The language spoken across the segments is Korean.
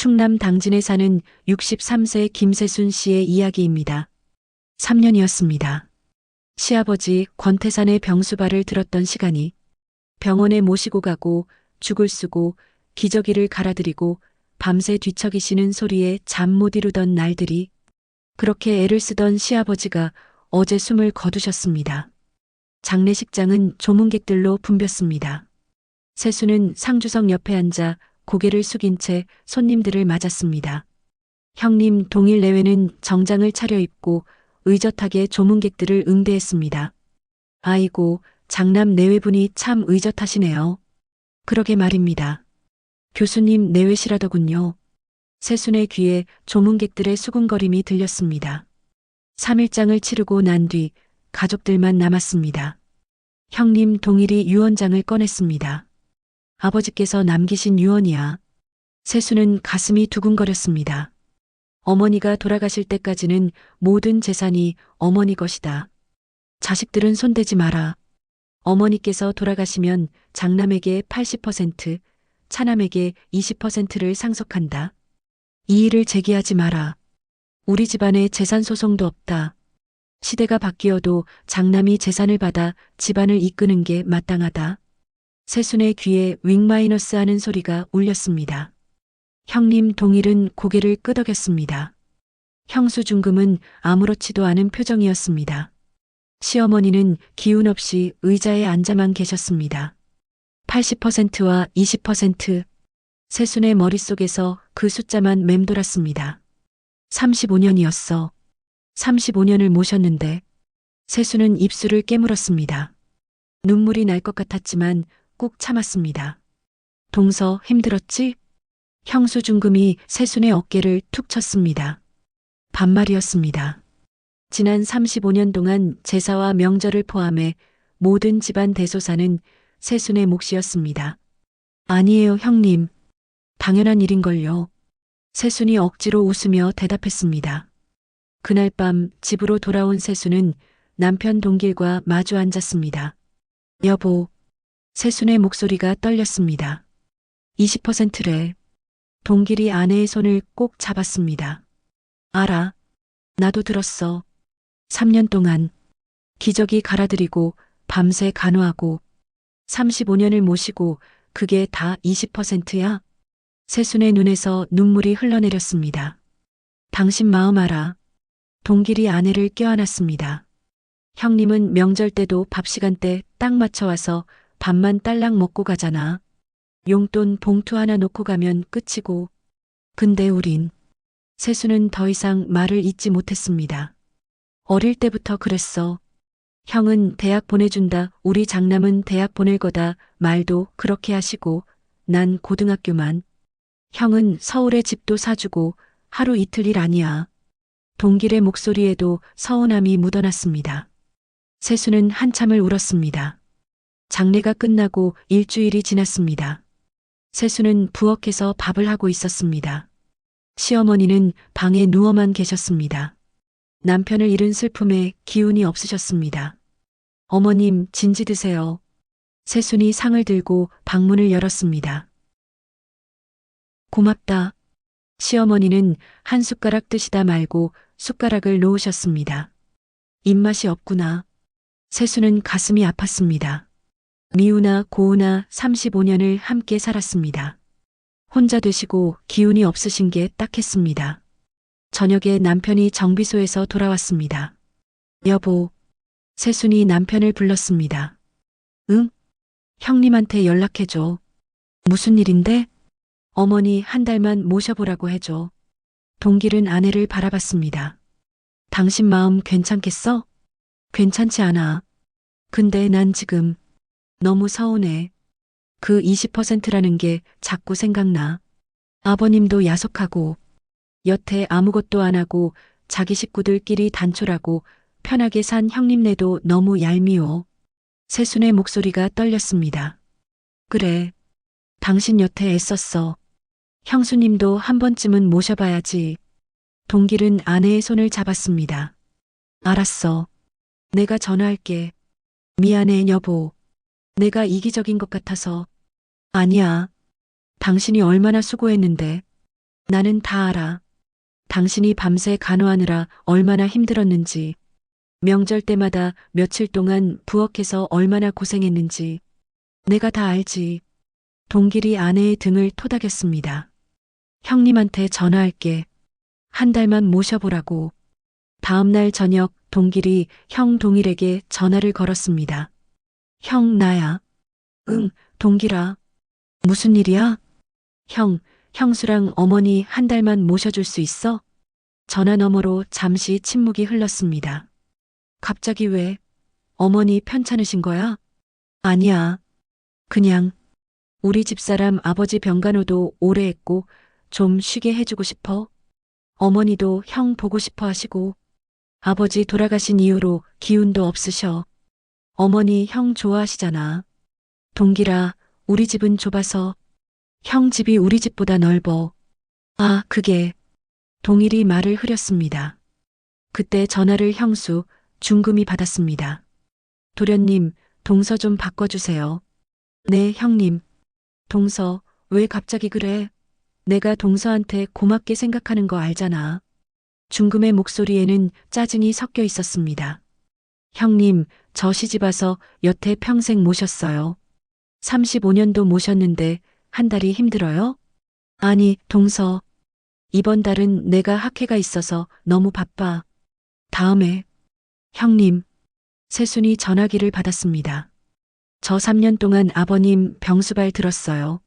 충남 당진에 사는 63세 김세순 씨의 이야기입니다. 3년이었습니다. 시아버지 권태산의 병수발을 들었던 시간이 병원에 모시고 가고 죽을 쓰고 기저귀를 갈아드리고 밤새 뒤척이시는 소리에 잠 못 이루던 날들이 그렇게 애를 쓰던 시아버지가 어제 숨을 거두셨습니다. 장례식장은 조문객들로 붐볐습니다. 세수는 상주석 옆에 앉아 고개를 숙인 채 손님들을 맞았습니다. 형님 동일 내외는 정장을 차려입고 의젓하게 조문객들을 응대했습니다. 아이고, 장남 내외분이 참 의젓하시네요. 그러게 말입니다. 교수님 내외시라더군요. 세순의 귀에 조문객들의 수군거림이 들렸습니다. 3일장을 치르고 난 뒤 가족들만 남았습니다. 형님 동일이 유언장을 꺼냈습니다. 아버지께서 남기신 유언이야. 세수는 가슴이 두근거렸습니다. 어머니가 돌아가실 때까지는 모든 재산이 어머니 것이다. 자식들은 손대지 마라. 어머니께서 돌아가시면 장남에게 80%, 차남에게 20%를 상속한다. 이 일을 제기하지 마라. 우리 집안에 재산 소송도 없다. 시대가 바뀌어도 장남이 재산을 받아 집안을 이끄는 게 마땅하다. 세순의 귀에 윙마이너스 하는 소리가 울렸습니다. 형님 동일은 고개를 끄덕였습니다. 형수 중금은 아무렇지도 않은 표정이었습니다. 시어머니는 기운 없이 의자에 앉아만 계셨습니다. 80%와 20%. 세순의 머릿속에서 그 숫자만 맴돌았습니다. 35년이었어. 35년을 모셨는데. 세순은 입술을 깨물었습니다. 눈물이 날 것 같았지만 꾹 참았습니다. 동서 힘들었지? 형수 중금이 세순의 어깨를 툭 쳤습니다. 반말이었습니다. 지난 35년 동안 제사와 명절을 포함해 모든 집안 대소사는 세순의 몫이었습니다. 아니에요, 형님. 당연한 일인걸요. 세순이 억지로 웃으며 대답했습니다. 그날 밤 집으로 돌아온 세순은 남편 동길과 마주 앉았습니다. 여보. 세순의 목소리가 떨렸습니다. 20%래. 동길이 아내의 손을 꼭 잡았습니다. 알아. 나도 들었어. 3년 동안 기저귀 갈아드리고 밤새 간호하고 35년을 모시고 그게 다 20%야? 세순의 눈에서 눈물이 흘러내렸습니다. 당신 마음 알아. 동길이 아내를 껴안았습니다. 형님은 명절 때도 밥 시간 때 딱 맞춰 와서 밥만 딸랑 먹고 가잖아. 용돈 봉투 하나 놓고 가면 끝이고. 근데 우린. 세수는 더 이상 말을 잇지 못했습니다. 어릴 때부터 그랬어. 형은 대학 보내준다, 우리 장남은 대학 보낼 거다 말도 그렇게 하시고 난 고등학교만. 형은 서울에 집도 사주고 하루 이틀 일 아니야. 동길의 목소리에도 서운함이 묻어났습니다. 세수는 한참을 울었습니다. 장례가 끝나고 일주일이 지났습니다. 세수는 부엌에서 밥을 하고 있었습니다. 시어머니는 방에 누워만 계셨습니다. 남편을 잃은 슬픔에 기운이 없으셨습니다. 어머님, 진지 드세요. 세순이 상을 들고 방문을 열었습니다. 고맙다. 시어머니는 한 숟가락 드시다 말고 숟가락을 놓으셨습니다. 입맛이 없구나. 세수는 가슴이 아팠습니다. 미우나 고우나 35년을 함께 살았습니다. 혼자 되시고 기운이 없으신 게 딱했습니다. 저녁에 남편이 정비소에서 돌아왔습니다. 여보. 세순이 남편을 불렀습니다. 응? 형님한테 연락해줘. 무슨 일인데? 어머니 한 달만 모셔보라고 해줘. 동길은 아내를 바라봤습니다. 당신 마음 괜찮겠어? 괜찮지 않아. 근데 난 지금 너무 서운해. 그 20%라는 게 자꾸 생각나. 아버님도 야속하고 여태 아무것도 안 하고 자기 식구들끼리 단촐하고 편하게 산 형님네도 너무 얄미워. 세순의 목소리가 떨렸습니다. 그래. 당신 여태 애썼어. 형수님도 한 번쯤은 모셔봐야지. 동길은 아내의 손을 잡았습니다. 알았어. 내가 전화할게. 미안해, 여보. 내가 이기적인 것 같아서. 아니야. 당신이 얼마나 수고했는데. 나는 다 알아. 당신이 밤새 간호하느라 얼마나 힘들었는지, 명절 때마다 며칠 동안 부엌에서 얼마나 고생했는지, 내가 다 알지. 동길이 아내의 등을 토닥였습니다. 형님한테 전화할게. 한 달만 모셔보라고. 다음 날 저녁 동길이 형 동일에게 전화를 걸었습니다. 형, 나야. 응, 동길아. 무슨 일이야? 형, 형수랑 어머니 한 달만 모셔줄 수 있어? 전화 너머로 잠시 침묵이 흘렀습니다. 갑자기 왜? 어머니 편찮으신 거야? 아니야. 그냥 우리 집사람 아버지 병간호도 오래 했고 좀 쉬게 해주고 싶어. 어머니도 형 보고 싶어 하시고 아버지 돌아가신 이후로 기운도 없으셔. 어머니 형 좋아하시잖아. 동길아, 우리 집은 좁아서 형 집이 우리 집보다 넓어. 아, 그게. 동일이 말을 흐렸습니다. 그때 전화를 형수, 중금이 받았습니다. 도련님, 동서 좀 바꿔주세요. 네, 형님. 동서, 왜 갑자기 그래? 내가 동서한테 고맙게 생각하는 거 알잖아. 중금의 목소리에는 짜증이 섞여 있었습니다. 형님, 저 시집 와서 여태 평생 모셨어요. 35년도 모셨는데 한 달이 힘들어요? 아니, 동서. 이번 달은 내가 학회가 있어서 너무 바빠. 다음에. 형님. 새순이 전화기를 받았습니다. 저 3년 동안 아버님 병수발 들었어요.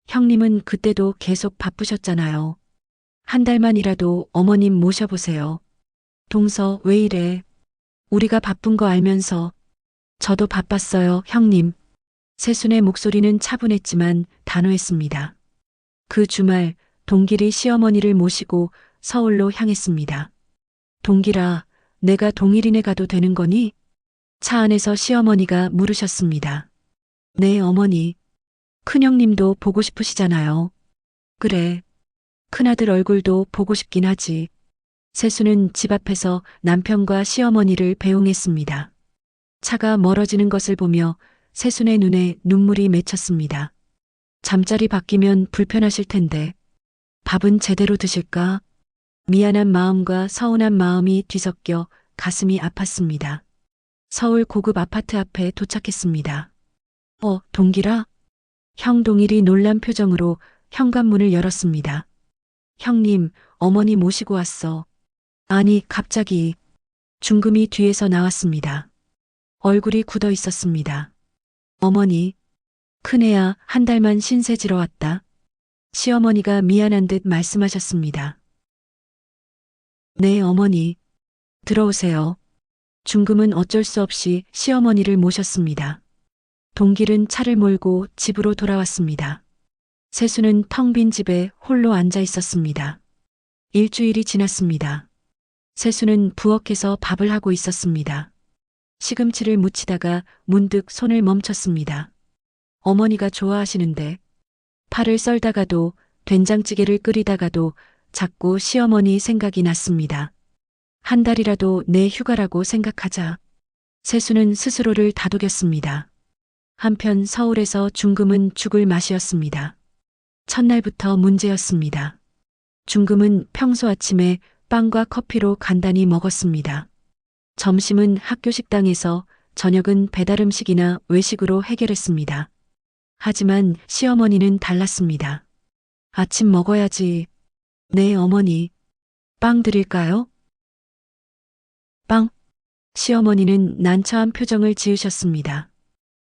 형님은 그때도 계속 바쁘셨잖아요. 한 달만이라도 어머님 모셔보세요. 동서, 왜 이래? 우리가 바쁜 거 알면서. 저도 바빴어요, 형님. 새순의 목소리는 차분했지만 단호했습니다. 그 주말 동길이 시어머니를 모시고 서울로 향했습니다. 동길아, 내가 동일이네 가도 되는 거니? 차 안에서 시어머니가 물으셨습니다. 네, 어머니. 큰형님도 보고 싶으시잖아요. 그래. 큰아들 얼굴도 보고 싶긴 하지. 세수는 집 앞에서 남편과 시어머니를 배웅했습니다. 차가 멀어지는 것을 보며 세순의 눈에 눈물이 맺혔습니다. 잠자리 바뀌면 불편하실 텐데 밥은 제대로 드실까? 미안한 마음과 서운한 마음이 뒤섞여 가슴이 아팠습니다. 서울 고급 아파트 앞에 도착했습니다. 동길아? 형 동일이 놀란 표정으로 현관문을 열었습니다. 형님, 어머니 모시고 왔어. 아니, 갑자기. 중금이 뒤에서 나왔습니다. 얼굴이 굳어 있었습니다. 어머니, 큰애야 한 달만 신세 지러 왔다. 시어머니가 미안한 듯 말씀하셨습니다. 네, 어머니. 들어오세요. 중금은 어쩔 수 없이 시어머니를 모셨습니다. 동길은 차를 몰고 집으로 돌아왔습니다. 세수는 텅 빈 집에 홀로 앉아 있었습니다. 일주일이 지났습니다. 세수는 부엌에서 밥을 하고 있었습니다. 시금치를 무치다가 문득 손을 멈췄습니다. 어머니가 좋아하시는데 파를 썰다가도 된장찌개를 끓이다가도 자꾸 시어머니 생각이 났습니다. 한 달이라도 내 휴가라고 생각하자. 세수는 스스로를 다독였습니다. 한편 서울에서 중금은 죽을 맛이었습니다. 첫날부터 문제였습니다. 중금은 평소 아침에 빵과 커피로 간단히 먹었습니다. 점심은 학교 식당에서, 저녁은 배달 음식이나 외식으로 해결했습니다. 하지만 시어머니는 달랐습니다. 아침 먹어야지. 네, 어머니. 빵 드릴까요? 빵? 시어머니는 난처한 표정을 지으셨습니다.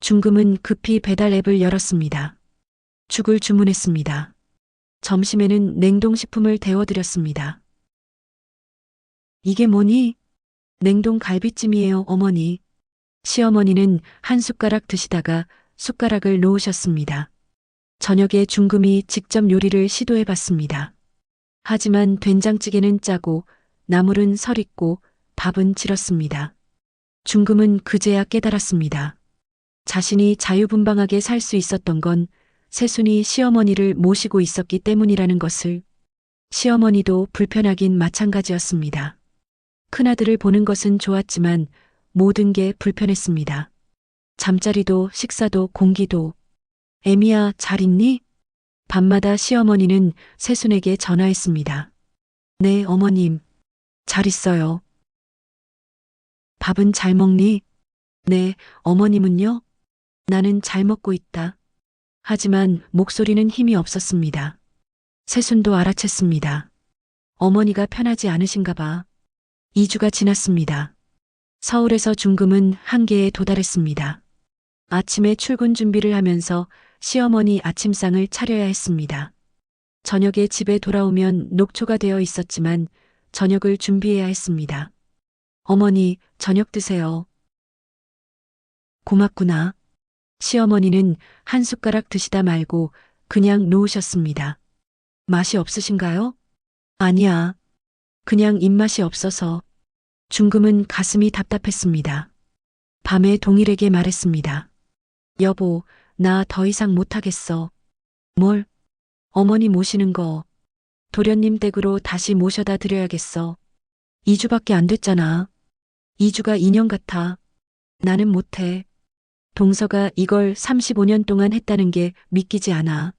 중금은 급히 배달 앱을 열었습니다. 죽을 주문했습니다. 점심에는 냉동식품을 데워드렸습니다. 이게 뭐니? 냉동 갈비찜이에요, 어머니. 시어머니는 한 숟가락 드시다가 숟가락을 놓으셨습니다. 저녁에 중금이 직접 요리를 시도해봤습니다. 하지만 된장찌개는 짜고 나물은 설익고 밥은 질었습니다. 중금은 그제야 깨달았습니다. 자신이 자유분방하게 살 수 있었던 건 세순이 시어머니를 모시고 있었기 때문이라는 것을. 시어머니도 불편하긴 마찬가지였습니다. 큰아들을 보는 것은 좋았지만 모든 게 불편했습니다. 잠자리도 식사도 공기도. 애미야, 잘 있니? 밤마다 시어머니는 새순에게 전화했습니다. 네, 어머님. 잘 있어요. 밥은 잘 먹니? 네, 어머님은요? 나는 잘 먹고 있다. 하지만 목소리는 힘이 없었습니다. 새순도 알아챘습니다. 어머니가 편하지 않으신가 봐. 2주가 지났습니다. 서울에서 중금은 한계에 도달했습니다. 아침에 출근 준비를 하면서 시어머니 아침상을 차려야 했습니다. 저녁에 집에 돌아오면 녹초가 되어 있었지만 저녁을 준비해야 했습니다. 어머니, 저녁 드세요. 고맙구나. 시어머니는 한 숟가락 드시다 말고 그냥 놓으셨습니다. 맛이 없으신가요? 아니야. 그냥 입맛이 없어서. 중금은 가슴이 답답했습니다. 밤에 동일에게 말했습니다. 여보, 나 더 이상 못하겠어. 뭘? 어머니 모시는 거. 도련님 댁으로 다시 모셔다 드려야겠어. 2주밖에 안 됐잖아. 2주가 2년 같아. 나는 못해. 동서가 이걸 35년 동안 했다는 게 믿기지 않아.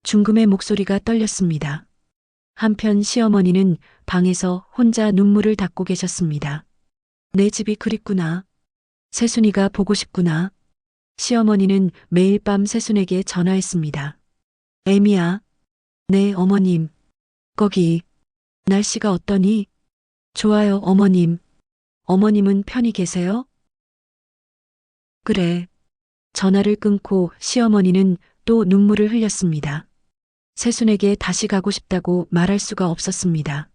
중금의 목소리가 떨렸습니다. 한편 시어머니는 방에서 혼자 눈물을 닦고 계셨습니다. 내 집이 그립구나. 새순이가 보고 싶구나. 시어머니는 매일 밤 새순에게 전화했습니다. 애미야. 네, 어머님. 거기. 날씨가 어떠니? 좋아요, 어머님. 어머님은 편히 계세요? 그래. 전화를 끊고 시어머니는 또 눈물을 흘렸습니다. 새순에게 다시 가고 싶다고 말할 수가 없었습니다.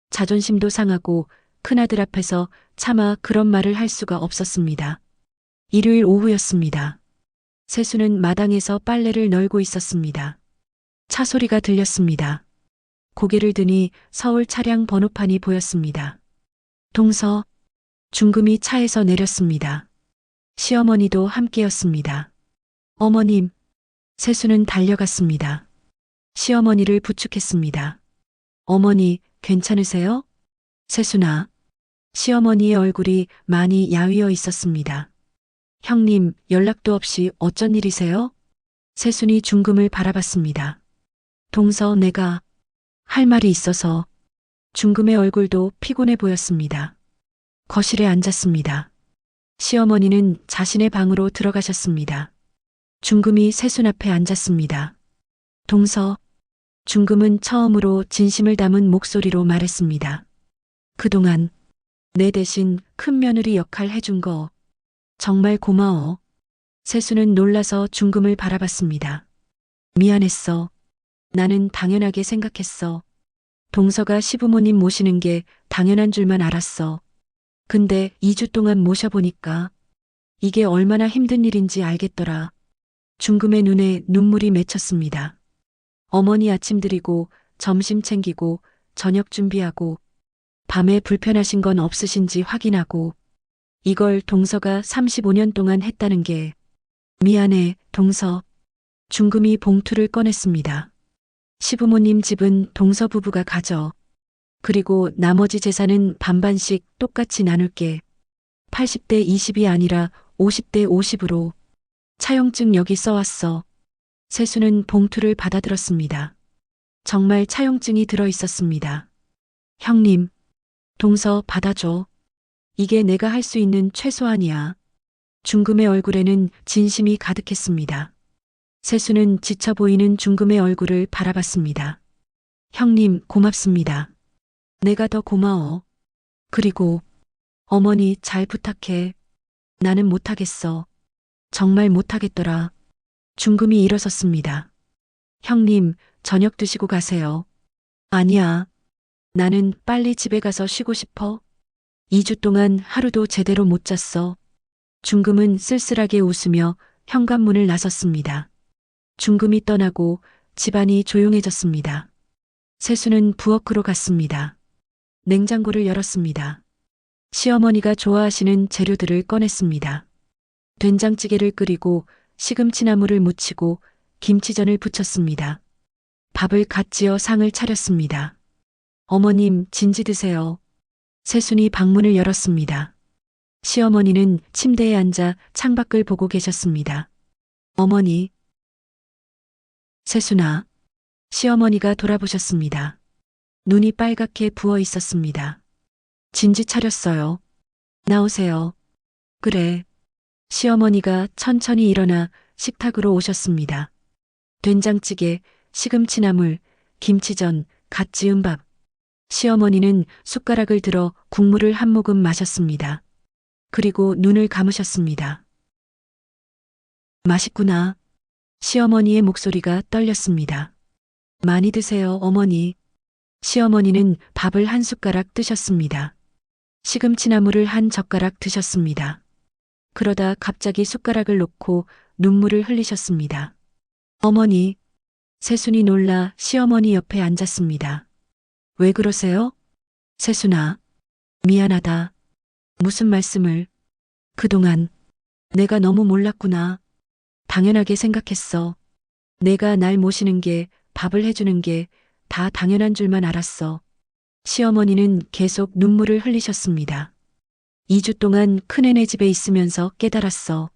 자존심도 상하고 큰아들 앞에서 차마 그런 말을 할 수가 없었습니다. 일요일 오후였습니다. 새순은 마당에서 빨래를 널고 있었습니다. 차 소리가 들렸습니다. 고개를 드니 서울 차량 번호판이 보였습니다. 동서, 중금이 차에서 내렸습니다. 시어머니도 함께였습니다. 어머님, 새순은 달려갔습니다. 시어머니를 부축했습니다. 어머니, 괜찮으세요? 새순아. 시어머니의 얼굴이 많이 야위어 있었습니다. 형님, 연락도 없이 어쩐 일이세요? 새순이 중금을 바라봤습니다. 동서, 내가 할 말이 있어서. 중금의 얼굴도 피곤해 보였습니다. 거실에 앉았습니다. 시어머니는 자신의 방으로 들어가셨습니다. 중금이 새순 앞에 앉았습니다. 동서, 중금은 처음으로 진심을 담은 목소리로 말했습니다. 그동안 내 대신 큰 며느리 역할 해준 거 정말 고마워. 새순은 놀라서 중금을 바라봤습니다. 미안했어. 나는 당연하게 생각했어. 동서가 시부모님 모시는 게 당연한 줄만 알았어. 근데 2주 동안 모셔보니까 이게 얼마나 힘든 일인지 알겠더라. 중금의 눈에 눈물이 맺혔습니다. 어머니 아침 드리고 점심 챙기고 저녁 준비하고 밤에 불편하신 건 없으신지 확인하고 이걸 동서가 35년 동안 했다는 게 미안해, 동서. 중금이 봉투를 꺼냈습니다. 시부모님 집은 동서 부부가 가져. 그리고 나머지 재산은 반반씩 똑같이 나눌게. 80대 20이 아니라 50대 50으로. 차용증 여기 써왔어. 새순은 봉투를 받아들었습니다. 정말 차용증이 들어 있었습니다. 형님, 동서 받아줘. 이게 내가 할 수 있는 최소한이야. 중금의 얼굴에는 진심이 가득했습니다. 새순은 지쳐 보이는 중금의 얼굴을 바라봤습니다. 형님, 고맙습니다. 내가 더 고마워. 그리고 어머니 잘 부탁해. 나는 못하겠어. 정말 못하겠더라. 중금이 일어섰습니다. 형님, 저녁 드시고 가세요. 아니야. 나는 빨리 집에 가서 쉬고 싶어. 2주 동안 하루도 제대로 못 잤어. 중금은 쓸쓸하게 웃으며 현관문을 나섰습니다. 중금이 떠나고 집안이 조용해졌습니다. 새순은 부엌으로 갔습니다. 냉장고를 열었습니다. 시어머니가 좋아하시는 재료들을 꺼냈습니다. 된장찌개를 끓이고 시금치나물을 무치고 김치전을 부쳤습니다. 밥을 갓 지어 상을 차렸습니다. 어머님, 진지 드세요. 새순이 방문을 열었습니다. 시어머니는 침대에 앉아 창밖을 보고 계셨습니다. 어머니. 새순아. 시어머니가 돌아보셨습니다. 눈이 빨갛게 부어 있었습니다. 진지 차렸어요. 나오세요. 그래. 시어머니가 천천히 일어나 식탁으로 오셨습니다. 된장찌개, 시금치나물, 김치전, 갓 지은 밥. 시어머니는 숟가락을 들어 국물을 한 모금 마셨습니다. 그리고 눈을 감으셨습니다. 맛있구나. 시어머니의 목소리가 떨렸습니다. 많이 드세요, 어머니. 시어머니는 밥을 한 숟가락 드셨습니다. 시금치나물을 한 젓가락 드셨습니다. 그러다 갑자기 숟가락을 놓고 눈물을 흘리셨습니다. 어머니. 세순이 놀라 시어머니 옆에 앉았습니다. 왜 그러세요? 세순아. 미안하다. 무슨 말씀을. 그동안 내가 너무 몰랐구나. 당연하게 생각했어. 내가 날 모시는 게, 밥을 해주는 게 다 당연한 줄만 알았어. 시어머니는 계속 눈물을 흘리셨습니다. 2주 동안 큰애네 집에 있으면서 깨달았어.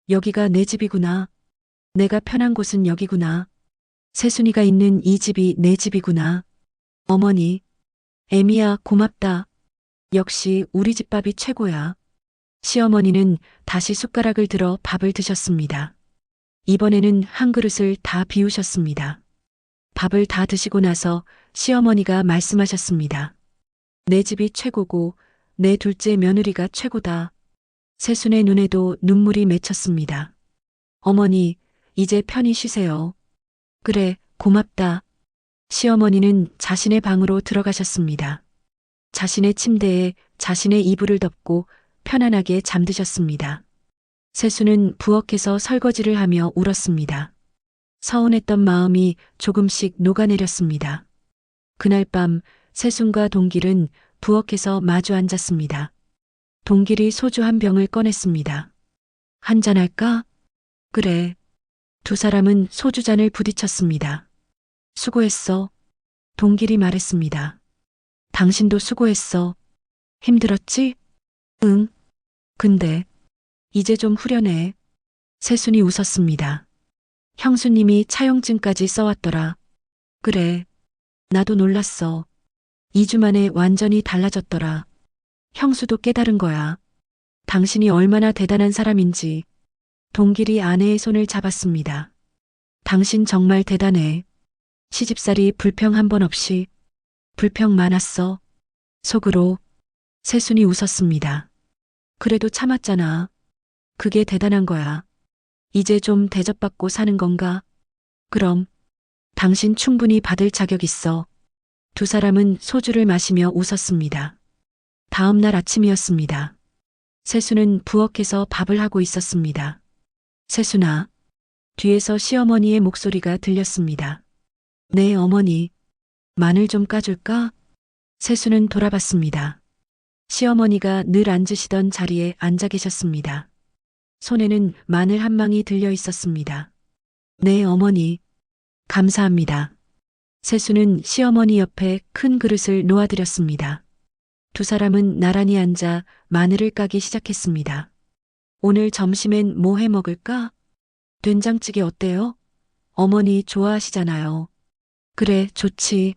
여기가 내 집이구나. 내가 편한 곳은 여기구나. 세순이가 있는 이 집이 내 집이구나. 어머니. 애미야, 고맙다. 역시 우리 집 밥이 최고야. 시어머니는 다시 숟가락을 들어 밥을 드셨습니다. 이번에는 한 그릇을 다 비우셨습니다. 밥을 다 드시고 나서 시어머니가 말씀하셨습니다. 내 집이 최고고 내 둘째 며느리가 최고다. 세순의 눈에도 눈물이 맺혔습니다. 어머니, 이제 편히 쉬세요. 그래, 고맙다. 시어머니는 자신의 방으로 들어가셨습니다. 자신의 침대에 자신의 이불을 덮고 편안하게 잠드셨습니다. 세순은 부엌에서 설거지를 하며 울었습니다. 서운했던 마음이 조금씩 녹아내렸습니다. 그날 밤 세순과 동길은 부엌에서 마주 앉았습니다. 동길이 소주 한 병을 꺼냈습니다. 한잔할까? 그래. 두 사람은 소주잔을 부딪혔습니다. 수고했어. 동길이 말했습니다. 당신도 수고했어. 힘들었지? 응. 근데 이제 좀 후련해. 세순이 웃었습니다. 형수님이 차용증까지 써왔더라. 그래. 나도 놀랐어. 2주 만에 완전히 달라졌더라. 형수도 깨달은 거야. 당신이 얼마나 대단한 사람인지. 동길이 아내의 손을 잡았습니다. 당신 정말 대단해. 시집살이 불평 한 번 없이. 불평 많았어. 속으로. 세순이 웃었습니다. 그래도 참았잖아. 그게 대단한 거야. 이제 좀 대접받고 사는 건가? 그럼. 당신 충분히 받을 자격 있어. 두 사람은 소주를 마시며 웃었습니다. 다음 날 아침이었습니다. 세순은 부엌에서 밥을 하고 있었습니다. 세순아. 뒤에서 시어머니의 목소리가 들렸습니다. 네, 어머니. 마늘 좀 까줄까? 세순은 돌아봤습니다. 시어머니가 늘 앉으시던 자리에 앉아 계셨습니다. 손에는 마늘 한 망이 들려 있었습니다. 네, 어머니. 감사합니다. 세순은 시어머니 옆에 큰 그릇을 놓아드렸습니다. 두 사람은 나란히 앉아 마늘을 까기 시작했습니다. 오늘 점심엔 뭐 해 먹을까? 된장찌개 어때요? 어머니 좋아하시잖아요. 그래, 좋지.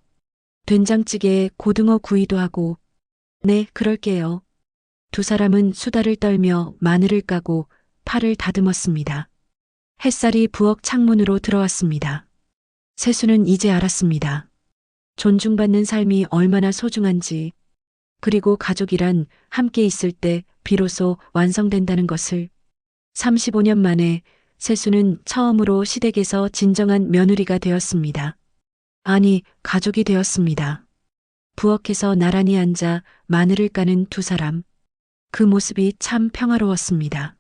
된장찌개에 고등어 구이도 하고. 네, 그럴게요. 두 사람은 수다를 떨며 마늘을 까고 팔을 다듬었습니다. 햇살이 부엌 창문으로 들어왔습니다. 세순은 이제 알았습니다. 존중받는 삶이 얼마나 소중한지, 그리고 가족이란 함께 있을 때 비로소 완성된다는 것을. 35년 만에 세순은 처음으로 시댁에서 진정한 며느리가 되었습니다. 아니, 가족이 되었습니다. 부엌에서 나란히 앉아 마늘을 까는 두 사람. 그 모습이 참 평화로웠습니다.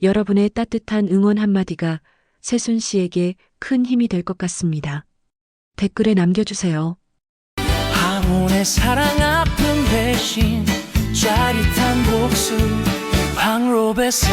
여러분의 따뜻한 응원 한마디가 세순 씨에게 큰 힘이 될 것 같습니다. 댓글에 남겨주세요. 황혼의 사랑 아픈 배신 짜릿한 복수 황로배사